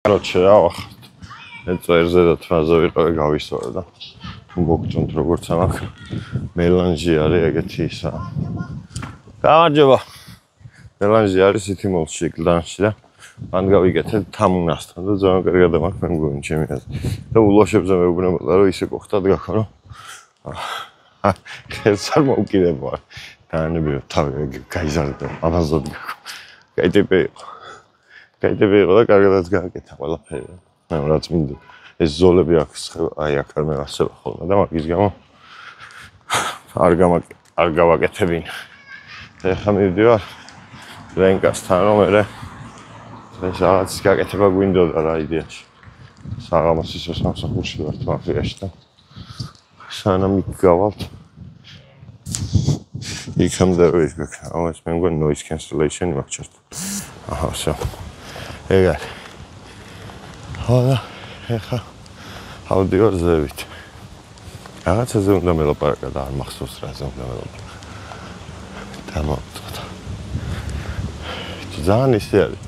Короче, ავახოთ. ეწერზე და თვაზე ვიყავი გავისწორე და თუ მოგწონთ როგორც ამაკ მელანჟი არის ეგეთი ისა. გამარჯობა. მელანჟი არის სითიმოლში გლდანში და მან გავიკეთე თამუნასთან და ძალიან კარგად მაქვს მე მგონი ჩემი აზრით. და ულოშებზე მეუბნებოდა რომ ისე გოხტად გაქო რომ ხელს არ მოვკიდება. თანები თავი გაიზარდა ამაზოდ გაქო. გაიტიპე იყო და კარგადაც გააკეთა ყველაფერი. რაც მინდა ეს ზოლები აქვს აი აქ არ მევასება ხოლმე და მაგის გამო არ გავაკეთებინ. ეხლა მივდივარ რენკასთან რომ მე ეს რაღაც გაკეთება გვინდოდა რა იდეაში. საღამოს ისე სამსახურში ვარ მაფიაში და სანამ მიგავალთ იქამდე ის გქნა. აუ ეს მე მგონი noise cancellation მაქვს ჩართული. აჰა всё. ეგარ. ეხა ავდივარ ზევით. რაღაცაზე უნდა მელაპარაკა და არ მახსოვს რაზე უნდა მელაპარაკა. დამავწყვეტ. ძალიან ისე არის.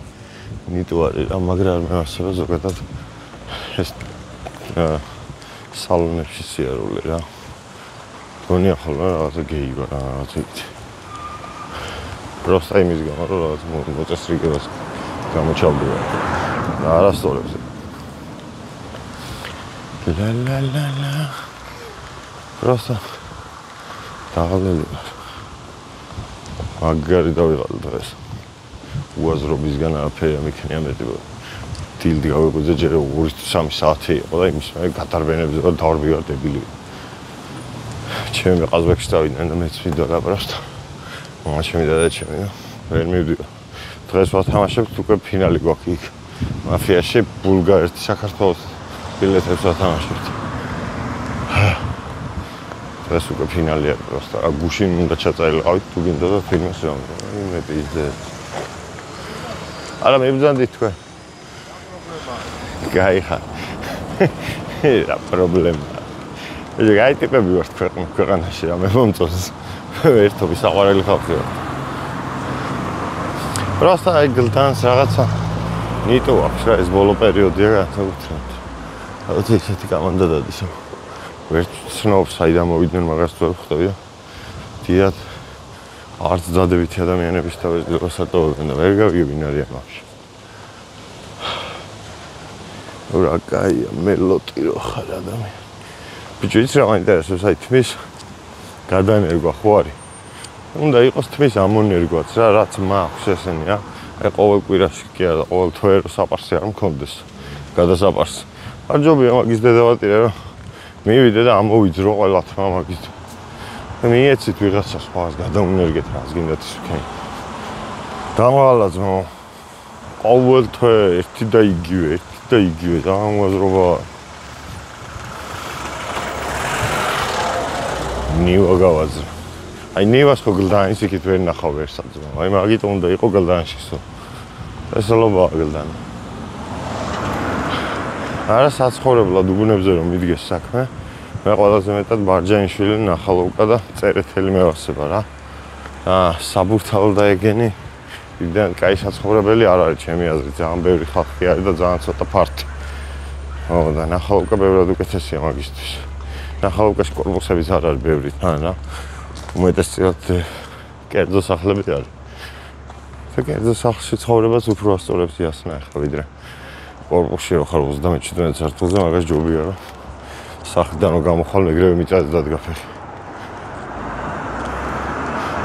ნიტო არის რა, მაგრამ არ მევასება ზოგადად ეს სალონებში სიარული რა. გონია ხოლმე რაღაცა გეიგო რა, რაღაცა იცი. პროსტა იმის გამო რომ რაღაც მოწესრიგებას გამოჩავდივარ. და არასწორებს. La. Просто დაღალელი ვარ. მაგარი დავიღალე დღეს. უაზრობისგან არაფერი არ მიქნია მეტი. დილდი გავეღვიძე ჯერ 2-3 საათი იყო და იმის მე გადარბენებზე და დავარბივარ დებილი. ჩემი ყაზბეგში დავიდნენ და მეც ვიდოდა პროსტა. ჩემი და ჩემი ვერ მივდივარ. დღეს ვათამაშებთ უკვე ფინალი გვაქვს იქ. მაფიაში ბულგარეთი საქართველოს ბილეთებს ვათამაშებთ. ეს უკვე ფინალია პროსტა. გუშინ უნდა ჩაწაილიყავით თუ გინდა და ფილმს რომ იმედი იდე. არა მებრძანდით თქვენ. გაიხარ. რა პრობლემა. ეს გაიტიპები ვართ ქვეყანაში რა მე მომწონს. ერთობი საყვარელი ხალხი ვარ. პროსტა აი გლდანს რაღაცა ნიტო აქვს რა ეს ბოლო პერიოდია განსაკუთრებით. ალბათ ისეთი კომანდა დადის. ვერ ცნობს საიდან მოვიდნენ მაგას თუ არ ხვდები და დიად არც დადებითი ადამიანების თავისდებას ატოვებენ და ვერ გავიგებინ არიან მაშინ. რა კაია მელოტი რო ხარ ადამიანი. ბიჭო ის რა მაინტერესებს აი თმის გადანერგვა ხო არის? უნდა იყოს თმის ამონერგვაც რა რაც მაქვს ესენი რა. აი ყოველ კვირაში კი არა ყოველ თვე რო საპარსი არ მქონდეს. გადასაპარსი. არ ჯობია მაგის დედავატირე რომ მივიდე და ამოვიძრო ყველა თმა მაგის. მიეცით ვიღაცას სხვას გადაუნერგეთ რას გინდათ ის ვქენი. დამავალა ძმო. ყოველ თვე ერთი და იგივე ძალიან უაზრობა. ნივა გავაზრე. აი ნივას ხო გლდანის იქით ვერ ნახავ ერთად ძმო. აი მაგიტომ უნდა იყო გლდანში სულ. ესალობა გლდანი. არა საცხოვრებლად უბნებზე რომ მიდგეს საქმე. მე ყველაზე მეტად მარჯანიშვილი ნახალოვკა და წერეთელი მევასება რა. საბურთალო და ეგენი იდან კაი საცხოვრებელი არ არის ჩემი აზრით. ძალიან ბევრი ხალხი არის და ძალიან ცოტა ფართი. ო და ნახალოვკა ბევრად უკეთესია მაგისთვის. ნახალოვკაში კორპუსებიც არ არის ბევრი თან რა. უმეტესწილად კერძო სახლები არის. და კერძო სახლში ცხოვრებას უფრო ასწორებს იასნა ახლა ვიდრე კორპუსში ხარ 37 სართულზე მაგას ჯობია რა. სახლიდან რომ გამოხვალ მეგრევე მიწაზე დადგაფეხი.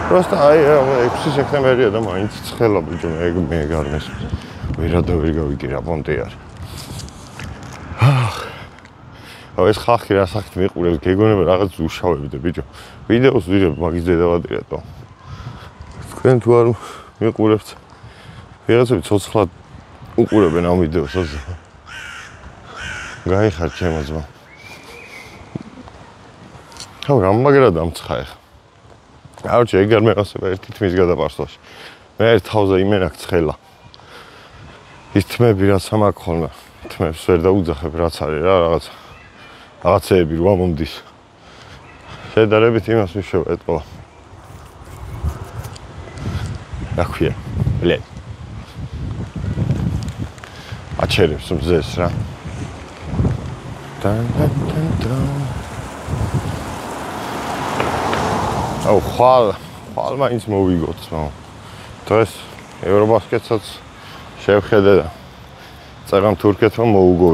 პროსტა აი 6 სექტემბერია და მაინც ცხელა ბიჭო მე არ მესმის. ვერადავერ გავიგე რა პონტი არის. აუ ეს ხალხი რა საქმე მიყურებს გეგონება რაღაც უშავებდი ბიჭო. ვიდეოს ვიღებ მაგის დედავატირეთო. თქვენ თუ არ მიყურებთ ვიღაცები ცოცხლად უყურებენ ამ ვიდეოს აზრ. გაიხარ ჩემო ძმა. აუ რამაგერა დამცხა ეხა. აუჩი ეგ არ მეყასება ერთი თმის გადაპარსვაში. მე ერთ თავზე იმენ აქ ცხელა. ის თმები რაც ამაკ ხოლმე. თმებს ვერ დაუძახებ რაც არის რა რაღაცეები რო მომდის. შედარებით იმას ვიშოვა ეტყობა. რა ქვია? ბლედ. აჩერებს მზეს რა. აუ ხვალ მაინც მოვიგოთ ძმაო. დღეს ევრობასკეტსაც შევხედე და წერამ თურქეთმა მოუგო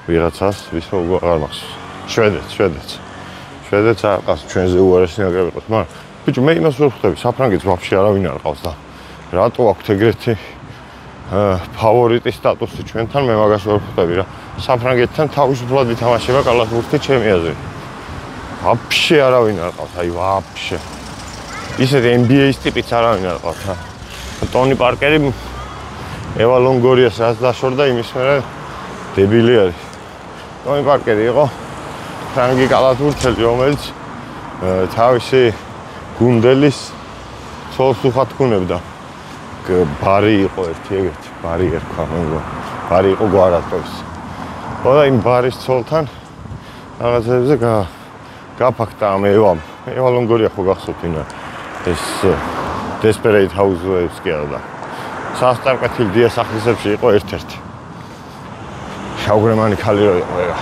ვიღაცას ვის მოუგო აღარ მახსოვს. შვედეთს არ ყავს ჩვენზე უარესი ნაკრები ყავს, მაგრამ ბიჭო მე იმას ვერ ხვდები, საფრანგეთს ვაფშე არავინ არ ყავს და რატო აქვთ ეგრეთი ფავორიტი სტატუსი ჩვენთან, მე მაგას ვერ ხვდები რა. საფრანგეთთან თავისუფლად ითამაშება კალათბურთი ჩემი აზრით. ვაფშე არავინ არ ყავს, აი ვაფშე. ისეთ NBA-ის ტიპიც არავინ არ ყავს რა. ტონი პარკერი ევა ლონგორიას რაც დაშორდა იმის მერე დებილი არის. ტონი პარკერი იყო ფრანგი კალათბურთელი, რომელიც თავისი გუნდელის ცოლს უხატკუნებდა. ბარი იყო ერთი, ბარი ერქვა მეგონა. ბარი იყო გვარატოვის. და იმ ბარის ცოლთან რაღაცებზე გაფაქტა ამ ევამ. ევა ლონგორია ხო გახსოვთ ინა ეს Desperate Housewives კი არა და სასტარკვეთილ დიასახლისებში იყო ერთ-ერთი. შავგრემანი ქალი რო იყო ეგა.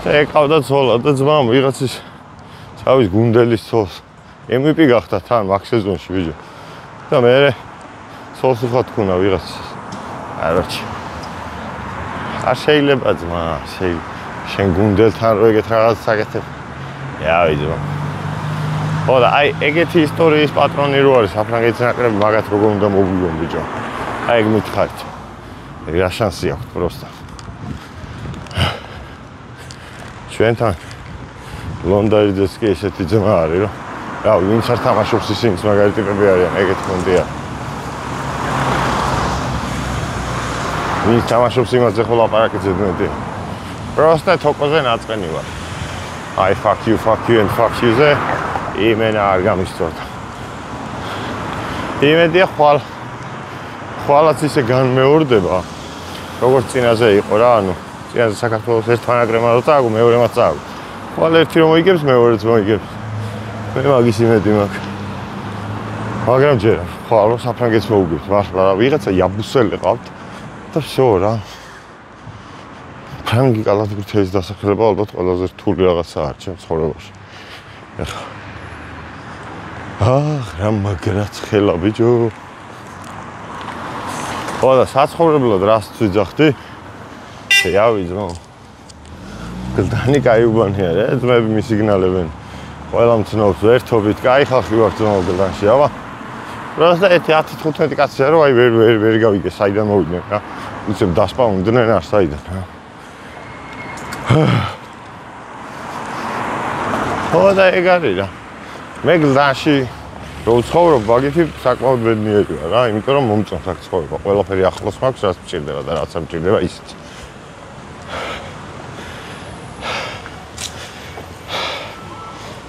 და ეკავდა ცოლა და ძმამ ვიღაცის თავის გუნდელის ცოლს MVP გახდა თან მაგ სეზონში ბიჭო. და მე ცოლს უხატკუნა ვიღაცის. არაჩი. არ შეიძლება ძმა, შენ გუნდელთან რო ეგეთ რაღაც საკეთებ. იავი ძმა. და აი ეგეთი ისტორიის პატრონი რო არის საფრანგეთის ნაკრები მაგათ როგორ უნდა მოვიგონ ბიჭო. აი ეგ მითხარით. რა შანსი აქვს პროსტა. ჩვენთან ლონდარიძეს კი ესეთი ძმა არის რომ რა ვინც არ თამაშობს ისინიც მაგარი ტიპები არიან ეგეთ გუნდია. ვინც თამაშობს იმაზე ხო ლაპარაკიც ზედმეტი. პროსტა თოკოზე ნაწყენი ვარ. აი fuck you and fuck you-ზე იმენა არ გამისწორდა. იმედია ხვალაც ისე განმეორდება, როგორც წინაზე იყო რა, ანუ წინაზე საქართველოს ერთმა ნაკრებმა რო წააგო, მეორემაც წააგო. ხვალ ერთი რომ მოიგებს, მეორეც მოიგებს. მე მაგის იმედი მაქვს. მაგრამ ჯერა, ხვალ რომ საფრანგეთს მოუგებს, მართლა რა, ვიღაცა იაბუსელი ყავთ და всё რა. ფრანგი კალათბურთელის დასახელება ალბათ ყველაზე რთული რაღაცა არის ჩემ ცხოვრებაში. ეხლა რა მაგრაც ხელა ბიჭო. და საცხოვრებლად რას ვიძახდი? იავი ძმო. გლდანი კაიუბანი არის, ძმები მისიგნალებენ. ყველა მცნობს ერთობით, კაი ხალხი ვარ ძმო გლდანში, აბა. პროსტა 10-15 კაცია რომ აი ვერ გავიგე საიდან მოვიდნენ რა. უცებ დასპაუნდნენ არ საიდან რა. და ეგ არის რა. მე გლდანში რო ვცხოვრობ, მაგითი საკმაოდ ბედნიერია რა, იმიტომ რომ მომწონს აქ ცხოვრება. ყველაფერი ახლოს მაქვს, რაც მჭირდება და რაც არ მჭირდება ისიც.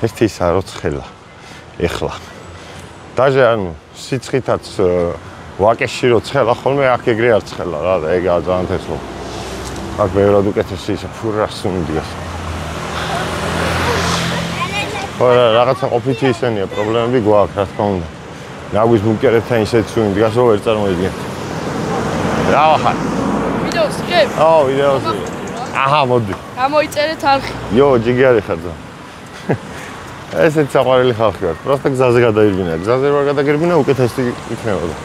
ერთი ისა როცხელა. ეხლა. დაჟე ანუ სიცხითაც ვაკეში როცხელა ხოლმე აქ ეგრე არ ცხელა რა და ეგაა ძალიან თესლო. აქ ბევრად უკეთესი ისა ფურას უნდიას. რაღაცა ყოფითი ისენია პრობლემები გვაქვს რა თქმა უნდა. ნაგვის ბუნკერებთან ისეთი სუნი დგას რომ ვერ წარმოიდგენთ. რა ხარ? ვიდეოს ხებ? ვიდეოს. აჰა მოდი. გამოიწერეთ არხი. ჯიგარი ხარ ძა. ესეც საყვარელი ხალხი ვარ. პროსტა გზაზე გადაირბინა. გზაზე ვარ გადაგირბინა უკეთესი იქნებოდა.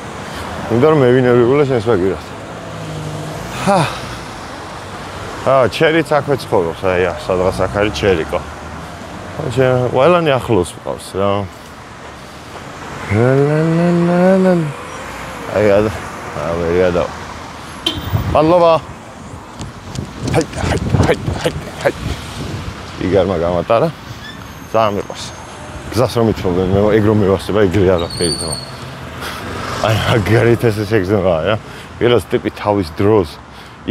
იმიტომ რომ მევინებულა შენს ვაგირად. ჩერიც აქვე ცხოვრობს, აი სადღაც აქ არის ჩერიკო. ყველანი ახლოს მყავს რა. აი გადა. მადლობა. იგარმა გამატარა. ძალიან მიყვარს. გზას რომ ითხოვდნენ, მე ეგ რომ მევასება, ეგრე არაფერი ძმა. აი აგარით ესე შეგზნაა რა. ვიღაც ტიპი თავის დროს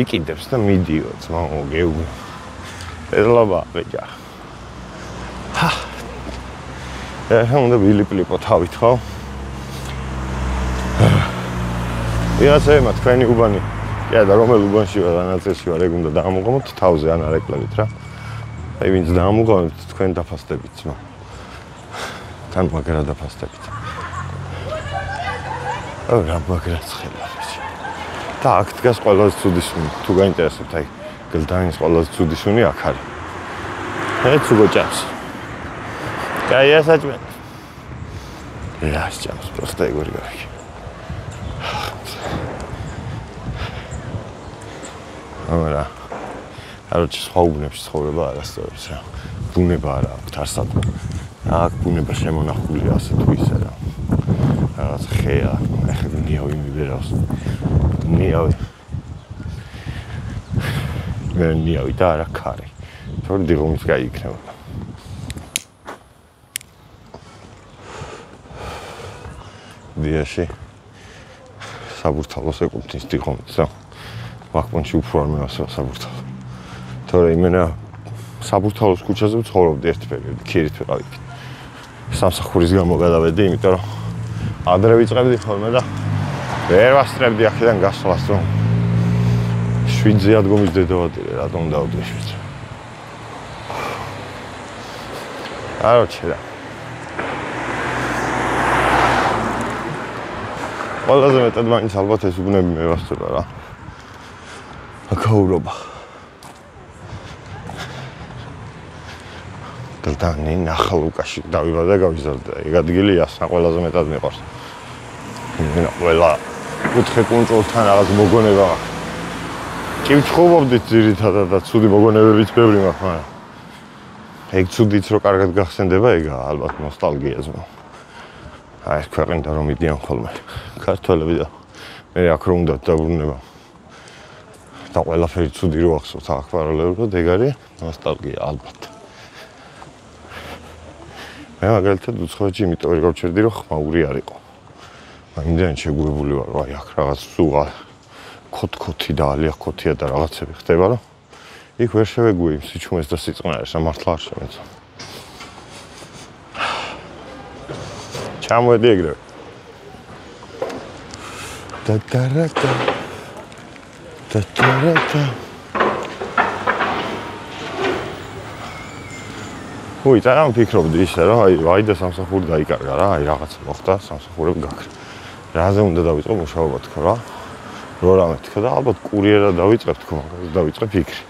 იყიდებს და მიდიო ძმა მოგეუბნ. ელობა ბეჭა. უნდა ვილიპლიპო თავით ხო? ვიღაცებმა თქვენი უბანი, კი და რომელ უბანში ვარ, ანაწილში ვარ, ეგ უნდა დაამოღმოთ თავზე ან არ ეკლებით რა. აი ვინც დაამოღმოთ თქვენ დაფასდებით ძმა. თან მაგრა დაფასდებით. რა მაგრაც ხელა. და აქ დგას ყველაზე ცუდი სუნი. თუ გაინტერესებთ, აი გლდანის ყველაზე ცუდი სუნი აქ არის. ეს უგო ჭამს. კაი ასაჭმე. ჭამს, просто ეგორი გავიქი. არა. Короче, სხვა უბნებში ცხოვრება არასწორია რა. ბუნება არა აქვს არსად. აქ ბუნება შემონახულია ასე თუ ისე რა. რაღაც ხეა, ახლა ნიავი მიბერავს. ნიავი. მე ნიავი და არა ქარი. თორე დიღომის გაიქნება. დიაში საბურთალოს ეკუთვნის დიღომის რა. ვაკმონში უფრო არ მევასება საბურთალო. თორე იმენა საბურთალოს ქუჩაზე ვცხოვრობდი ერთ პერიოდი, ქირით ვიყავი. სამსახურის გამო გადავედი, იმიტომ რომ ადრე ვიწყებდი ხოლმე და ვერ ვასწრებდი აქედან გასვლას, რომ 7-ზე ადგომის დედავატირე, რატომ დავდეშვით. Короче, ყველაზე მეტად მაინც ალბათ ეს უბნები მევასწრება რა. აქაურობა. გლდანი ნახალუკაში დავიბადე გავიზარდე. ეგ ადგილი ასნა ყველაზე მეტად მიყვარს. იმენა ყველა კუთხე-კუნჭულთან რაღაც მოგონება მაქვს. კი ვცხოვრობდით ძირითადად და ცუდი მოგონებებიც ბევრი მაქვს, მაგრამ ეგ ცუდიც რო კარგად გახსენდება, ეგა ალბათ ნოსტალგიაზე. აი ეს ქვეყნიდან რომ მიდიან ხოლმე ქართველები და მე აქ რომ უნდა დაბრუნება. და ყველაფერი ცუდი რო ახსოვს აქ პარალელურად, ეგ არის ნოსტალგია ალბათ. მე მაგალითად უცხოეთში იმიტომ ვერ გავჩერდი, რომ ხმაური არ იყო. იმდენად შეგუებული ვარ, აი აქ რაღაც სუღა ქოთქოთი და ალიახქოთია და რაღაცები ხდება, რომ იქ ვერ შევეგუე სიჩუმეს და სიწყნარეს, მართლა არ შემეწა. ჩამოვედი ეგრევე. და-და-რა-და. და-და-რა-და. უი, ძალიან ვფიქრობდი ისე, რომ აი და სამსახური დაიკარგა რა, აი რაღაცა მოხდა, სამსახურები გაქრა. რაზე უნდა დავიწყო მუშაობა თქო რა. რო რამე თქო და ალბათ კურიერად დავიწყებ თქო, მაგას დავიწყე ფიქრი.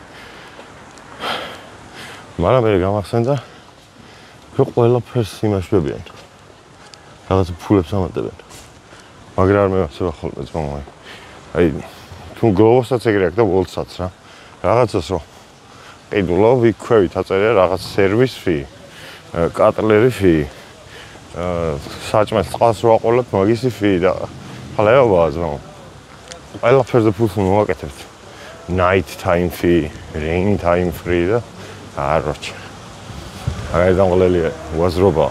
მაგრამ მე გამახსენდა, რომ ყველაფერს იმაშვებიან. რაღაც ფულებს ამატებენ. მაგრამ არ მევასება ხოლმე ძმაო. აი თუ გლოვოსაც ეგრე აქვს და ვოლტსაც რა. რაღაცას რომ ყიდულო ვიქვევით აწერია რაღაც სერვის ფი, კატლერი ფი, საჭმელს წყალს რო აყოლებ მაგისი ფი და ხალეობაა ძმაო. ყველაფერზე ფულს მოვაკეთებთ. Night time fee, rain time free და აროჩა. აი დამღლელია უაზრობა.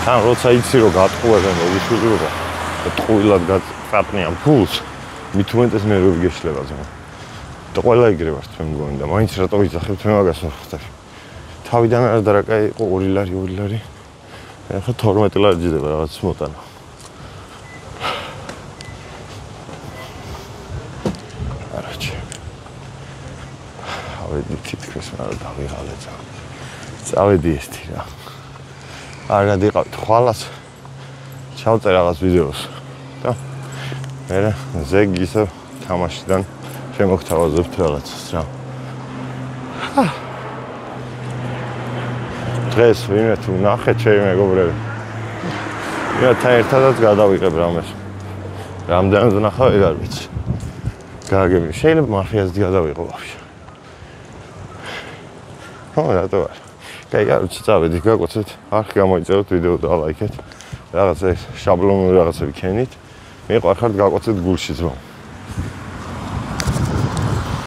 თან როცა იცი რომ გატყუებენ მოგიშვილება და ტყუილად გაწაპნიან ფულს, მით უმეტეს მე ვერ გეშლება ძმა. და ყველა იგრე ვართ მე მგონი და მაინც რატო ვიძახებთ მე მაგას ვერ ხვდები. თავიდან არ დარაკაი იყო 2 ლარი. ახლა 12 ლარი ჯდება რაღაც მოტანა. თითქოს მაგრამ დავიღალე ძა. წავედი ესეთი რა. არ გადიყავით ხვალას. ჩავწე რაღაც ვიდეოს და მე ზეგ ისე თამაშიდან შემოგთავაზებთ რაღაცას რა. დღეს ვინმე თუ ნახეთ ჩემი მეგობრები. მეთან ერთადაც გადავიღებ რამეს. რამდენად ნახავ ეგ არ ვიცი. გააგები შეიძლება მაფიაზით გადავიღო ვაფშე. რატო არ? კაი, კაროჩე, წავედი, გაგოცეთ. არხი გამოიწეროთ ვიდეო და ლაიქეთ. რაღაცა შაბლონური რაღაცები ქენით. მიყვარხართ გაგოცეთ გულში ძმაო.